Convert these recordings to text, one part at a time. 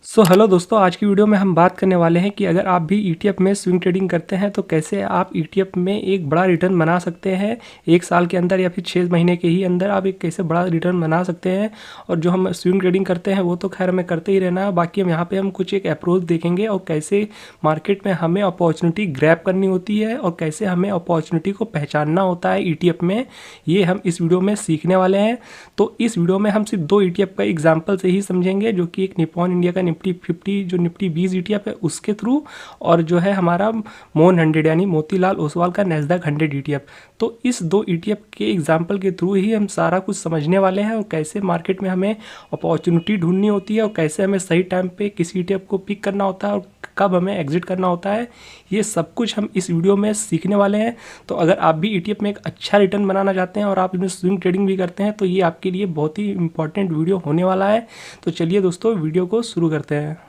Hello दोस्तों, आज की वीडियो में हम बात करने वाले हैं कि अगर आप भी ईटीएफ में स्विंग ट्रेडिंग करते हैं तो कैसे आप ईटीएफ में एक बड़ा रिटर्न बना सकते हैं। एक साल के अंदर या फिर 6 महीने के ही अंदर आप एक कैसे बड़ा रिटर्न बना सकते हैं। और जो हम स्विंग ट्रेडिंग करते हैं वो तो खैर हमें करते ही रहना है, बाकी हम यहाँ पे हम कुछ एक अप्रोच देखेंगे और कैसे मार्केट में हमें अपॉर्चुनिटी ग्रैब करनी होती है और कैसे हमें अपॉर्चुनिटी को पहचानना होता है ईटीएफ में। ये हम इस वीडियो में सीखने वाले हैं। तो इस वीडियो में हम सिर्फ 2 ईटीएफ का एग्जाम्पल से ही समझेंगे, जो कि एक निप्पॉन इंडिया का निफ्टी 50 जो निफ्टी 20 ईटीएफ है उसके थ्रू, और जो है हमारा मोन 100 यानी मोतीलाल ओसवाल का नैस्डैक 100 ईटीएफ। तो इस 2 ईटीएफ के एग्जाम्पल के थ्रू ही हम सारा कुछ समझने वाले हैं और कैसे मार्केट में हमें अपॉर्चुनिटी ढूंढनी होती है और कैसे हमें सही टाइम पे किसी ईटीएफ को पिक करना होता है और कब हमें एग्जिट करना होता है। ये सब कुछ हम इस वीडियो में सीखने वाले हैं। तो अगर आप भी ईटीएफ में एक अच्छा रिटर्न बनाना चाहते हैं और आप इसमें स्विंग ट्रेडिंग भी करते हैं तो ये आपके लिए बहुत ही इंपॉर्टेंट वीडियो होने वाला है। तो चलिए दोस्तों, वीडियो को शुरू करते हैं।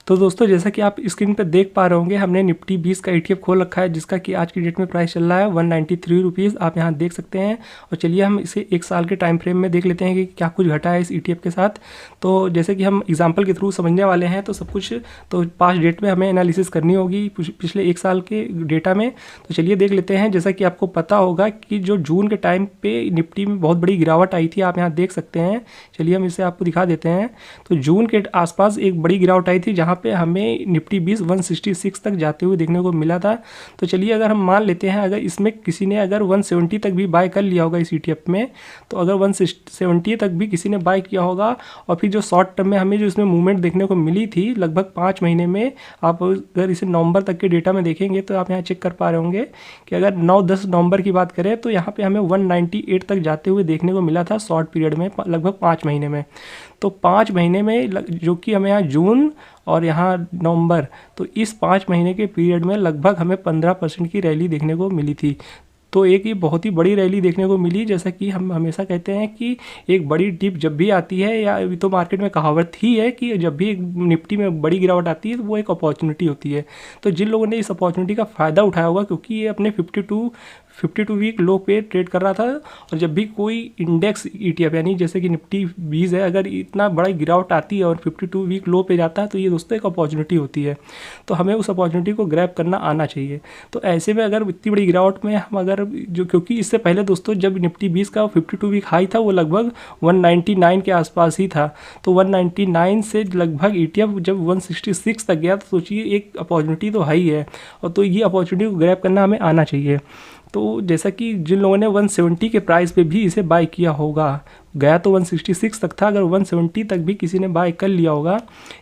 तो दोस्तों, जैसा कि आप स्क्रीन पर देख पा रहे होंगे, हमने निफ्टी 20 का ईटीएफ खोल रखा है जिसका कि आज की डेट में प्राइस चल रहा है 193 रुपीज़, आप यहाँ देख सकते हैं। और चलिए हम इसे एक साल के टाइम फ्रेम में देख लेते हैं कि क्या कुछ घटा है इस ईटीएफ के साथ। तो जैसे कि हम एग्जांपल के थ्रू समझने वाले हैं तो सब कुछ तो पास्ट डेट में हमें एनालिसिस करनी होगी पिछले एक साल के डेटा में। तो चलिए देख लेते हैं। जैसा कि आपको पता होगा कि जो जून के टाइम पे निफ्टी में बहुत बड़ी गिरावट आई थी, आप यहाँ देख सकते हैं। चलिए हम इसे आपको दिखा देते हैं। तो जून के आसपास एक बड़ी गिरावट आई थी जहाँ पे हमें निफ्टी 20 166 तक जाते हुए देखने को मिला था। तो चलिए अगर हम मान लेते हैं अगर इसमें किसी ने अगर 170 तक भी बाय कर लिया होगा इस ईटीएफ में, तो अगर 170 तक भी किसी ने बाय किया होगा और फिर जो शॉर्ट टर्म में हमें जो इसमें मूवमेंट देखने को मिली थी लगभग 5 महीने में, आप अगर इसे नवंबर तक के डेटा में देखेंगे तो आप यहाँ चेक कर पा रहे होंगे कि अगर 9-10 नवंबर की बात करें तो यहाँ पे हमें 198 तक जाते हुए देखने को मिला था शॉर्ट पीरियड में, लगभग 5 महीने में। तो 5 महीने में जो कि हमें यहाँ जून और यहाँ नवंबर, तो इस 5 महीने के पीरियड में लगभग हमें 15% की रैली देखने को मिली थी। तो एक ये बहुत ही बड़ी रैली देखने को मिली। जैसा कि हम हमेशा कहते हैं कि एक बड़ी डिप जब भी आती है, या अभी तो मार्केट में कहावत ही है कि जब भी एक निफ्टी में बड़ी गिरावट आती है तो वो एक अपॉर्चुनिटी होती है। तो जिन लोगों ने इस अपॉर्चुनिटी का फ़ायदा उठाया होगा, क्योंकि ये अपने 52 वीक लो पे ट्रेड कर रहा था, और जब भी कोई इंडेक्स ईटीएफ यानी जैसे कि निफ्टी 20 है, अगर इतना बड़ा गिरावट आती है और 52 वीक लो पे जाता है तो ये दोस्तों एक अपॉर्चुनिटी होती है। तो हमें उस अपॉर्चुनिटी को ग्रैब करना आना चाहिए। तो ऐसे में अगर इतनी बड़ी गिरावट में हम अगर जो, क्योंकि इससे पहले दोस्तों जब निफ्टी 20 का 52 वीक हाई था वो लगभग 199 के आसपास ही था। तो 199 से लगभग ईटीएफ जब 166 तक गया तो सोचिए एक अपॉर्चुनिटी तो हाई है, और तो ये अपॉर्चुनिटी को ग्रैब करना हमें आना चाहिए। तो जैसा कि जिन लोगों ने 170 के प्राइस पे भी इसे बाय किया होगा, गया तो 166 तक था, अगर 170 तक भी किसी ने बाय कर लिया होगा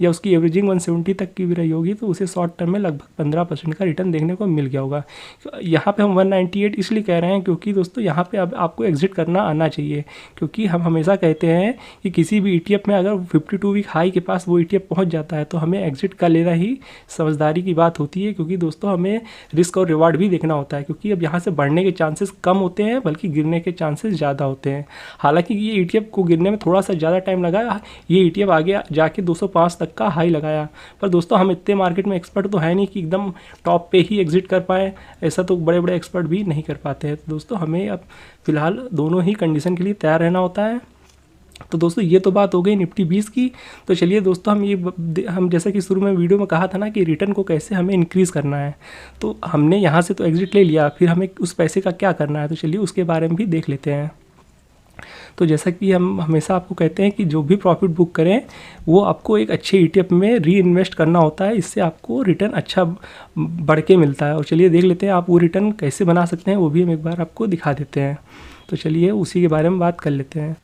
या उसकी एवरेजिंग 170 तक की भी रही होगी तो उसे शॉर्ट टर्म में लगभग 15% का रिटर्न देखने को मिल गया होगा। यहाँ पे हम 198 इसलिए कह रहे हैं क्योंकि दोस्तों यहाँ पे अब आपको एग्जिट करना आना चाहिए, क्योंकि हम हमेशा कहते हैं कि किसी भी ईटीएफ में अगर 52 वीक हाई के पास वो ईटीएफ पहुँच जाता है तो हमें एग्जिट कर लेना ही समझदारी की बात होती है, क्योंकि दोस्तों हमें रिस्क और रिवार्ड भी देखना होता है। क्योंकि अब यहाँ से बढ़ने के चांसेस कम होते हैं बल्कि गिरने के चांसेस ज़्यादा होते हैं। हालांकि ये ईटीएफ को गिरने में थोड़ा सा ज़्यादा टाइम लगा, ये ईटीएफ आगे जाके 205 तक का हाई लगाया। पर दोस्तों हम इतने मार्केट में एक्सपर्ट तो है नहीं कि एकदम टॉप पे ही एग्जिट कर पाए, ऐसा तो बड़े बड़े एक्सपर्ट भी नहीं कर पाते हैं। तो दोस्तों हमें अब फिलहाल दोनों ही कंडीशन के लिए तैयार रहना होता है। तो दोस्तों ये तो बात हो गई निफ्टी 20 की। तो चलिए दोस्तों हम जैसा कि शुरू में वीडियो में कहा था ना कि रिटर्न को कैसे हमें इंक्रीज़ करना है, तो हमने यहाँ से तो एग्जिट ले लिया, फिर हमें उस पैसे का क्या करना है, तो चलिए उसके बारे में भी देख लेते हैं। तो जैसा कि हम हमेशा आपको कहते हैं कि जो भी प्रॉफिट बुक करें वो आपको एक अच्छे ईटीएफ में री इन्वेस्ट करना होता है, इससे आपको रिटर्न अच्छा बढ़ के मिलता है। और चलिए देख लेते हैं आप वो रिटर्न कैसे बना सकते हैं, वो भी हम एक बार आपको दिखा देते हैं। तो चलिए उसी के बारे में बात कर लेते हैं।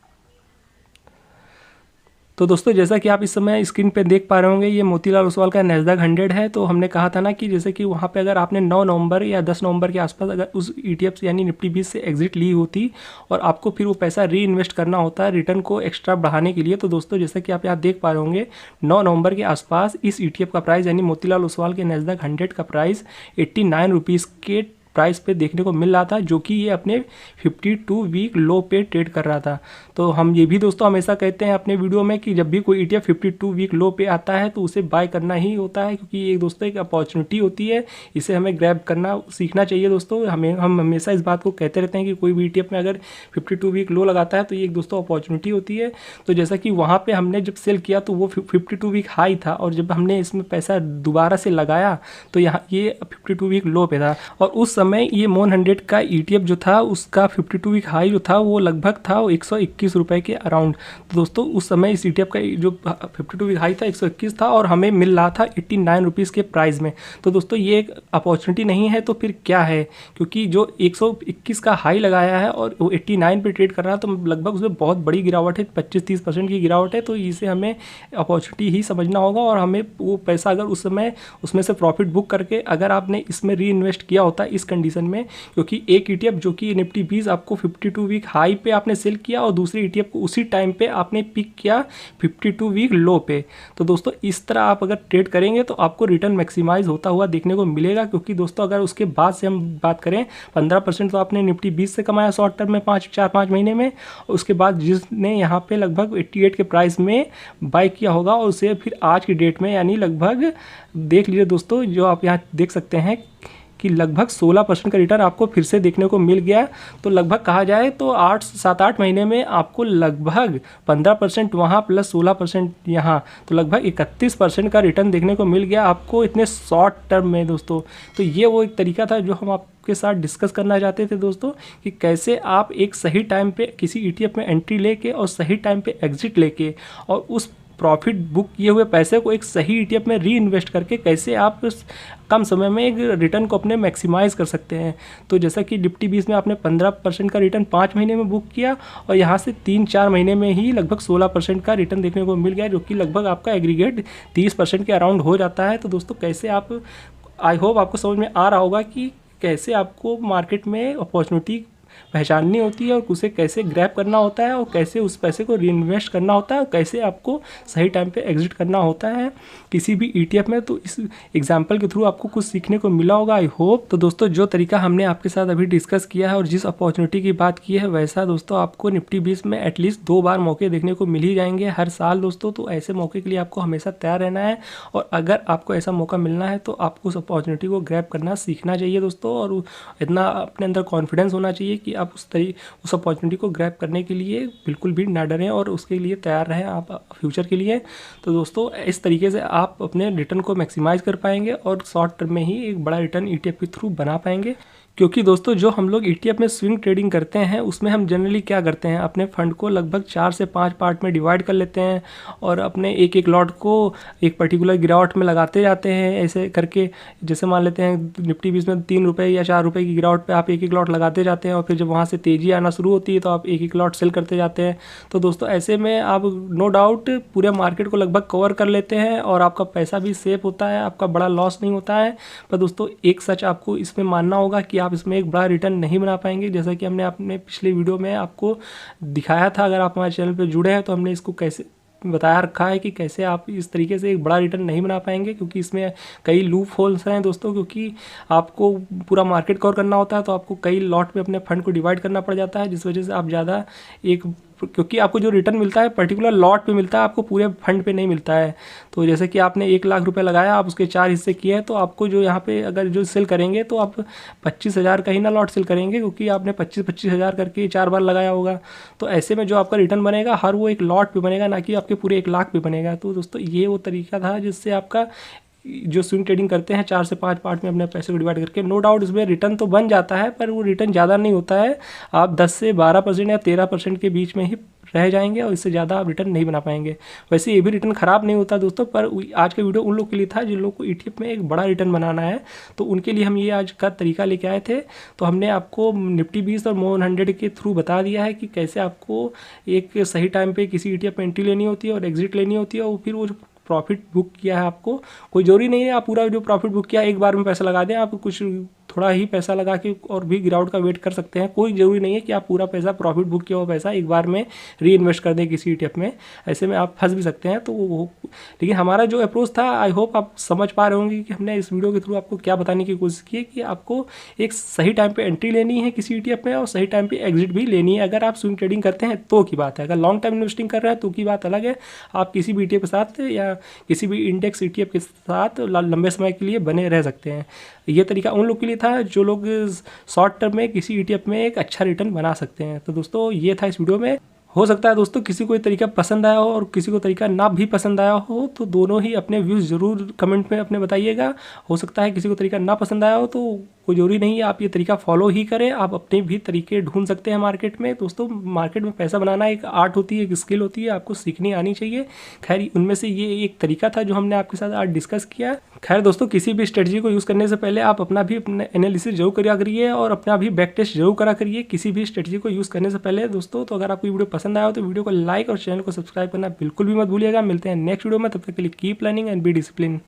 तो दोस्तों जैसा कि आप इस समय स्क्रीन पे देख पा रहे होंगे, ये मोतीलाल ओसवाल का नैस्डैक 100 है। तो हमने कहा था ना कि जैसे कि वहाँ पे अगर आपने 9 नवंबर या 10 नवंबर के आसपास अगर उस ईटीएफ से यानी निफ्टी 20 से एग्जिट ली होती और आपको फिर वो पैसा री इन्वेस्ट करना होता है रिटर्न को एक्स्ट्रा बढ़ाने के लिए। तो दोस्तों जैसा कि आप यहाँ देख पा रहे होंगे 9 नवंबर के आसपास इस ईटीएफ का प्राइस यानी मोतीलाल ओसवाल के नैस्डैक 100 का प्राइस 89 रुपीज़ के प्राइस पे देखने को मिल रहा था, जो कि ये अपने 52 वीक लो पे ट्रेड कर रहा था। तो हम ये भी दोस्तों हमेशा कहते हैं अपने वीडियो में कि जब भी कोई ETF 52 वीक लो पे आता है तो उसे बाय करना ही होता है, क्योंकि ये दोस्तों एक अपॉर्चुनिटी होती है, इसे हमें ग्रैब करना सीखना चाहिए दोस्तों। हम हमेशा इस बात को कहते रहते हैं कि कोई भी ETF में अगर 52 वीक लो लगाता है तो ये एक दोस्तों अपॉर्चुनिटी होती है। तो जैसा कि वहाँ पे हमने जब सेल किया तो वो 52 वीक हाई था, और जब हमने इसमें पैसा दोबारा से लगाया तो यहाँ ये 52 वीक लो पे था, और उस समय ये मोन 100 का ETF जो था उसका 52 वीक हाई जो था वो लगभग था 121 रुपये के अराउंड। तो दोस्तों उस समय इस ETF का जो 52 वीक हाई था 121 था, और हमें मिल रहा था 89 रुपीज़ के प्राइस में। तो दोस्तों ये एक अपॉर्चुनिटी नहीं है तो फिर क्या है, क्योंकि जो 121 का हाई लगाया है और वो 89 पे ट्रेड कर रहा है, तो लगभग उसमें बहुत बड़ी गिरावट है, 25-30% की गिरावट है। तो इसे हमें अपॉर्चुनिटी ही समझना होगा, और हमें वो पैसा अगर उस समय उसमें से प्रॉफिट बुक करके अगर आपने इसमें री इन्वेस्ट किया होता इस कंडीशन में, क्योंकि एक ETF जो कि निफ्टी 20 आपको 52 वीक हाई पे आपने सेल किया और दूसरे ETF को उसी टाइम पे आपने पिक किया 52 वीक लो पे। तो दोस्तों इस तरह आप अगर ट्रेड करेंगे तो आपको रिटर्न मैक्सिमाइज होता हुआ देखने को मिलेगा, क्योंकि दोस्तों अगर उसके बाद से हम बात करें 15% तो आपने निफ्टी 20 से कमाया शॉर्ट टर्म में 4-5 महीने में, और उसके बाद जिसने यहाँ पे लगभग 88 के प्राइस में बाय किया होगा और उसे फिर आज की डेट में यानी लगभग देख लीजिए दोस्तों, जो आप यहाँ देख सकते हैं कि लगभग 16% का रिटर्न आपको फिर से देखने को मिल गया। तो लगभग कहा जाए तो 7-8 महीने में आपको लगभग 15% वहाँ प्लस 16% यहाँ, तो लगभग 31% का रिटर्न देखने को मिल गया आपको इतने शॉर्ट टर्म में दोस्तों। तो ये वो एक तरीका था जो हम आपके साथ डिस्कस करना चाहते थे दोस्तों, कि कैसे आप एक सही टाइम पे किसी ETF में एंट्री लेके और सही टाइम पे एग्जिट लेके और उस प्रॉफिट बुक किए हुए पैसे को एक सही ETF में री इन्वेस्ट करके कैसे आप कम समय में एक रिटर्न को अपने मैक्सिमाइज़ कर सकते हैं। तो जैसा कि निफ्टी 20 में आपने 15% का रिटर्न 5 महीने में बुक किया, और यहाँ से 3-4 महीने में ही लगभग 16% का रिटर्न देखने को मिल गया, जो कि लगभग आपका एग्रीगेट 30% के अराउंड हो जाता है। तो दोस्तों कैसे आप, आई होप आपको समझ में आ रहा होगा कि कैसे आपको मार्केट में अपॉर्चुनिटी पहचाननी होती है और उसे कैसे ग्रैब करना होता है, और कैसे उस पैसे को रीइन्वेस्ट करना होता है, और कैसे आपको सही टाइम पे एग्जिट करना होता है किसी भी ETF में। तो इस एग्जांपल के थ्रू आपको कुछ सीखने को मिला होगा, आई होप। तो दोस्तों जो तरीका हमने आपके साथ अभी डिस्कस किया है और जिस अपॉर्चुनिटी की बात की है, वैसा दोस्तों आपको निफ्टी 20 में एटलीस्ट 2 बार मौके देखने को मिल ही जाएंगे हर साल दोस्तों। तो ऐसे मौके के लिए आपको हमेशा तैयार रहना है, और अगर आपको ऐसा मौका मिलना है तो आपको उस अपॉर्चुनिटी को ग्रैब करना सीखना चाहिए दोस्तों, और इतना अपने अंदर कॉन्फिडेंस होना चाहिए कि आप उस अपॉर्चुनिटी को ग्रैब करने के लिए बिल्कुल भी ना डरें और उसके लिए तैयार रहें आप फ्यूचर के लिए। तो दोस्तों इस तरीके से आप अपने रिटर्न को मैक्सिमाइज़ कर पाएंगे और शॉर्ट टर्म में ही एक बड़ा रिटर्न ETF के थ्रू बना पाएंगे। क्योंकि दोस्तों जो हम लोग ETF में स्विंग ट्रेडिंग करते हैं उसमें हम जनरली क्या करते हैं, अपने फंड को लगभग 4 से 5 पार्ट में डिवाइड कर लेते हैं, और अपने एक लॉट को एक पर्टिकुलर गिरावट में लगाते जाते हैं। ऐसे करके जैसे मान लेते हैं निफ्टी 20 में 3 रुपये या 4 रुपये की गिरावट पे आप एक लॉट लगाते जाते हैं, और फिर जब वहाँ से तेज़ी आना शुरू होती है तो आप एक लॉट सेल करते जाते हैं। तो दोस्तों ऐसे में आप नो डाउट पूरे मार्केट को लगभग कवर कर लेते हैं, और आपका पैसा भी सेफ होता है, आपका बड़ा लॉस नहीं होता है। पर दोस्तों एक सच आपको इसमें मानना होगा कि आप इसमें एक बड़ा रिटर्न नहीं बना पाएंगे, जैसा कि हमने अपने पिछले वीडियो में आपको दिखाया था। अगर आप हमारे चैनल पर जुड़े हैं तो हमने इसको कैसे बताया रखा है कि कैसे आप इस तरीके से एक बड़ा रिटर्न नहीं बना पाएंगे, क्योंकि इसमें कई लूप होल्स हैं दोस्तों। क्योंकि आपको पूरा मार्केट कवर करना होता है तो आपको कई लॉट में अपने फंड को डिवाइड करना पड़ जाता है, जिस वजह से आप ज़्यादा क्योंकि आपको जो रिटर्न मिलता है पर्टिकुलर लॉट पे मिलता है, आपको पूरे फंड पे नहीं मिलता है। तो जैसे कि आपने 1 लाख रुपए लगाया, आप उसके 4 हिस्से किए हैं, तो आपको जो यहाँ पे अगर जो सेल करेंगे तो आप 25,000 का ही ना लॉट सेल करेंगे, क्योंकि आपने 25,000 करके 4 बार लगाया होगा। तो ऐसे में जो आपका रिटर्न बनेगा हर वो एक लॉट पे बनेगा, ना कि आपके पूरे 1 लाख पे बनेगा। तो दोस्तों ये वो तरीका था जिससे आपका जो स्विंग ट्रेडिंग करते हैं 4 से 5 पार्ट में अपने पैसे को डिवाइड करके, नो डाउट इसमें रिटर्न तो बन जाता है, पर वो रिटर्न ज़्यादा नहीं होता है। आप 10 से 12% या 13% के बीच में ही रह जाएंगे, और इससे ज़्यादा आप रिटर्न नहीं बना पाएंगे। वैसे ये भी रिटर्न ख़राब नहीं होता दोस्तों, पर आज का वीडियो उन लोग के लिए था जिन लोग को ETF में एक बड़ा रिटर्न बनाना है, तो उनके लिए हम ये आज का तरीका लेके आए थे। तो हमने आपको निफ्टी 20 और मोन 100 के थ्रू बता दिया है कि कैसे आपको एक सही टाइम पर किसी ETF में एंट्री लेनी होती है और एग्जिट लेनी होती है, और फिर वो प्रॉफिट बुक किया है आपको, कोई ज़रूरी नहीं है आप पूरा जो प्रॉफिट बुक किया एक बार में पैसा लगा दें। आप कुछ थोड़ा ही पैसा लगा के और भी गिरावट का वेट कर सकते हैं। कोई ज़रूरी नहीं है कि आप पूरा पैसा प्रॉफिट बुक किया हुआ पैसा एक बार में री इन्वेस्ट कर दें किसी ETF में, ऐसे में आप फंस भी सकते हैं। तो वो लेकिन हमारा जो अप्रोच था, आई होप आप समझ पा रहे होंगे कि हमने इस वीडियो के थ्रू आपको क्या बताने की कोशिश की है कि आपको एक सही टाइम पे एंट्री लेनी है किसी ETF में और सही टाइम पे एग्जिट भी लेनी है। अगर आप स्विंग ट्रेडिंग करते हैं तो की बात है, अगर लॉन्ग टाइम इन्वेस्टिंग कर रहे हैं तो की बात अलग है। आप किसी भी ETF के साथ या किसी भी इंडेक्स ETF के साथ लंबे समय के लिए बने रह सकते हैं। ये तरीका उन लोग के लिए था जो लोग शॉर्ट टर्म में किसी ETF में एक अच्छा रिटर्न बना सकते हैं। तो दोस्तों ये था इस वीडियो में। हो सकता है दोस्तों किसी को ये तरीका पसंद आया हो और किसी को तरीका ना भी पसंद आया हो, तो दोनों ही अपने व्यूज़ ज़रूर कमेंट में अपने बताइएगा। हो सकता है किसी को तरीका ना पसंद आया हो, तो कोई ज़रूरी नहीं है आप ये तरीका फॉलो ही करें, आप अपने भी तरीके ढूंढ सकते हैं मार्केट में। दोस्तों मार्केट में पैसा बनाना एक आर्ट होती है, एक स्किल होती है, आपको सीखनी आनी चाहिए। खैर उनमें से ये एक तरीका था जो हमने आपके साथ आज डिस्कस किया। खैर दोस्तों किसी भी स्ट्रेटजी को यूज़ करने से पहले आप अपना भी एनालिसिस जरूर करा करिए और अपना भी बैक टेस्ट जरूर करा करिए किसी भी स्ट्रेटजी को यूज़ करने से पहले दोस्तों। तो अगर आपको वीडियो पसंद आया हो तो वीडियो को लाइक और चैनल को सब्सक्राइब करना बिल्कुल भी मत भूलिएगा। मिलते हैं नेक्स्ट वीडियो में, तब तक के लिए keep learning and be discipline.